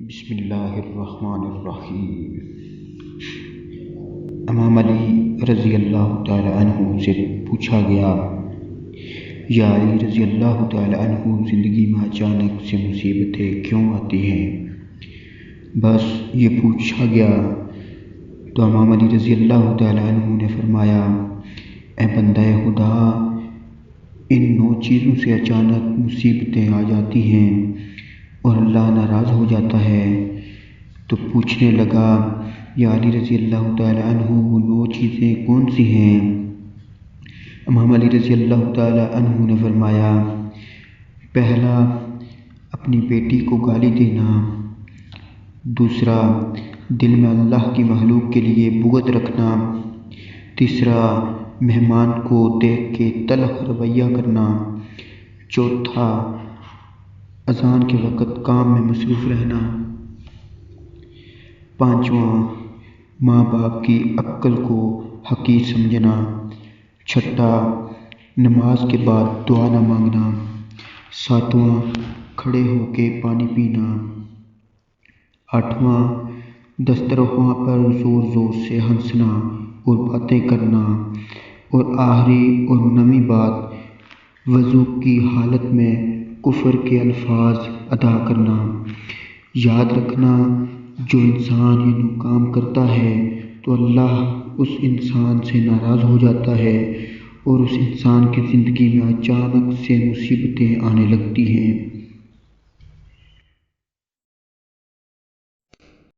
بسم اللہ الرحمن الرحیم۔ امام علی رضی اللہ تعالی عنہ سے پوچھا گیا، یا علی رضی اللہ تعالی عنہ، زندگی میں اچانک سے مصیبتیں کیوں آتی ہیں؟ بس یہ پوچھا گیا تو امام علی رضی اللہ تعالی عنہ نے فرمایا، اے بندہ خدا، ان 9 چیزوں سے اچانک مصیبتیں آ جاتی ہیں اور اللہ ناراض ہو جاتا ہے۔ تو پوچھنے لگا، یا علی رضی اللہ تعالی عنہ، وہ 9 چیزیں کون سی ہیں؟ امام علی رضی اللہ تعالی عنہ نے فرمایا، پہلا، اپنی بیٹی کو گالی دینا۔ دوسرا، دل میں اللہ کی مخلوق کے لیے بغض رکھنا۔ تیسرا، مہمان کو دیکھ کے تلخ رویہ کرنا۔ چوتھا، اذان کے وقت کام میں مصروف رہنا۔ پانچواں، ماں باپ کی عقل کو حقیر سمجھنا۔ چھٹا، نماز کے بعد دعا نہ مانگنا۔ ساتواں، کھڑے ہو کے پانی پینا۔ آٹھواں، دسترخواں پر زور زور سے ہنسنا اور باتیں کرنا۔ اور آخری اور 9ویں بات، وضو کی حالت میں کفر کے الفاظ ادا کرنا۔ یاد رکھنا، جو انسان یہ 9 کام کرتا ہے تو اللہ اس انسان سے ناراض ہو جاتا ہے اور اس انسان کی زندگی میں اچانک سے مصیبتیں آنے لگتی ہیں۔